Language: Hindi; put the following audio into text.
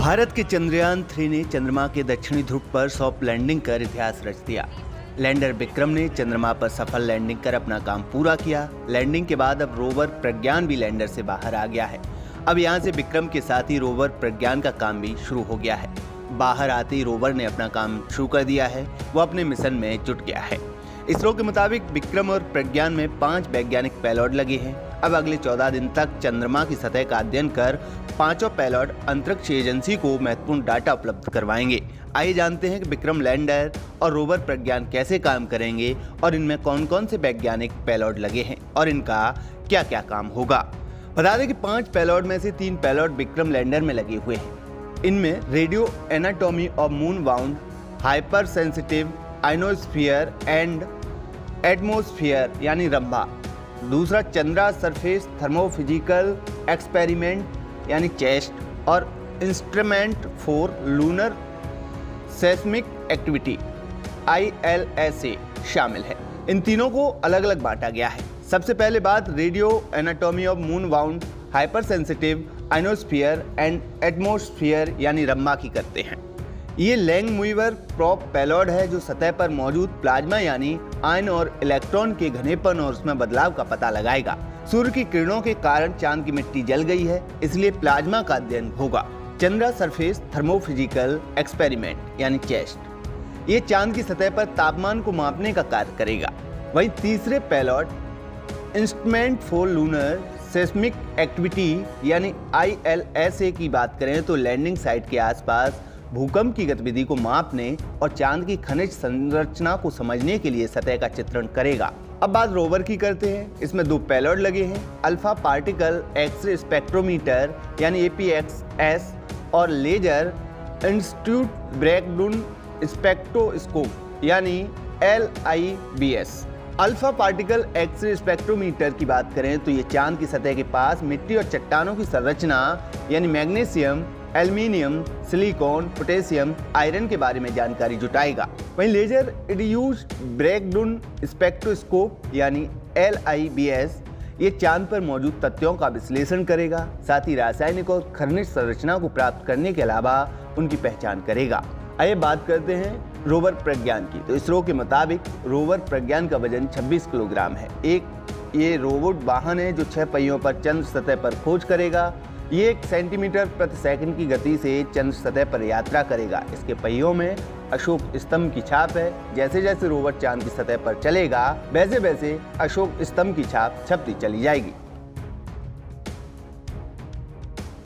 भारत के चंद्रयान 3 ने चंद्रमा के दक्षिणी ध्रुव पर सॉफ्ट लैंडिंग कर इतिहास रच दिया। लैंडर विक्रम ने चंद्रमा पर सफल लैंडिंग कर अपना काम पूरा किया। लैंडिंग के बाद अब रोवर प्रज्ञान भी लैंडर से बाहर आ गया है। अब यहाँ से विक्रम के साथ ही रोवर प्रज्ञान का काम भी शुरू हो गया है। बाहर आते ही रोवर ने अपना काम शुरू कर दिया है, वो अपने मिशन में जुट गया है। इसरो के मुताबिक विक्रम और प्रज्ञान में 5 वैज्ञानिक पेलोड लगे हैं। अब अगले 14 दिन तक चंद्रमा की सतह का अध्ययन कर 5 पेलोड अंतरिक्ष एजेंसी को महत्वपूर्ण डाटा उपलब्ध करवाएंगे। आइए जानते हैं कि विक्रम लैंडर और रोवर प्रज्ञान कैसे काम करेंगे और इनमें कौन कौन से वैज्ञानिक पेलोड लगे हैं और इनका क्या क्या काम होगा। बता दें कि 5 पेलोड में से 3 पेलोड विक्रम लैंडर में लगे हुए हैं। इनमें radio anatomy of moon bound hyper sensitive ionosphere and atmosphere यानी रंभा, दूसरा चंद्रा सरफेस थर्मोफिजिकल एक्सपेरिमेंट यानी चेस्ट और instrument for lunar seismic activity ILSA शामिल है। इन तीनों को अलग अलग बांटा गया है। सबसे पहले बात radio anatomy of moon bound hyper sensitive ionosphere and atmosphere यानी रंभा की करते हैं। ये लैंग-मूवर प्रोब पेलोड है जो सतह पर मौजूद प्लाज्मा यानी आयन और इलेक्ट्रॉन के घनेपन और उसमें बदलाव का पता लगाएगा। सूर्य की किरणों के कारण चांद की मिट्टी जल गई है, इसलिए प्लाज्मा का अध्ययन होगा। चंद्रा सरफेस थर्मोफिजिकल एक्सपेरिमेंट यानी चेस्ट, ये चांद की सतह पर तापमान को मापने का कार्य करेगा। वहीं तीसरे payload instrument for lunar seismic activity यानी ILSA की बात करें तो लैंडिंग साइट के आसपास भूकंप की गतिविधि को मापने और चांद की खनिज संरचना को समझने के लिए सतह का चित्रण करेगा। अब बात रोवर की करते हैं। इसमें 2 पेलोड लगे हैं, अल्फा पार्टिकल एक्स-रे स्पेक्ट्रोमीटर यानी APXS और लेजर इंस्टीट्यूट ब्रेकडाउन स्पेक्ट्रोस्कोप यानी LIBS। Alpha particle X-ray spectrometer की बात करें तो ये चांद की सतह के पास मिट्टी और चट्टानों की संरचना यानी magnesium, aluminium, silicon, potassium, iron के बारे में जानकारी जुटाएगा। वहीं लेजर इंड्यूस्ड ब्रेकडाउन स्पेक्ट्रोस्कोप यानी LIBS ये चांद पर मौजूद तथ्यों का विश्लेषण करेगा, साथ ही रासायनिक और खनिज संरचना को प्राप्त करने के अलावा उनकी पहचान करेगा। आइए बात करते हैं रोवर प्रज्ञान की। तो इसरो के मुताबिक रोवर प्रज्ञान का वजन 26 किलोग्राम है। ये रोबोट वाहन है जो 6 पहियों पर चंद्र सतह पर खोज करेगा। ये 1 सेंटीमीटर प्रति सेकंड की गति से चंद्र सतह पर यात्रा करेगा। इसके पहियों में अशोक स्तंभ की छाप है। जैसे जैसे रोवर चांद की सतह पर चलेगा वैसे वैसे अशोक स्तंभ की छाप छपती चली जाएगी।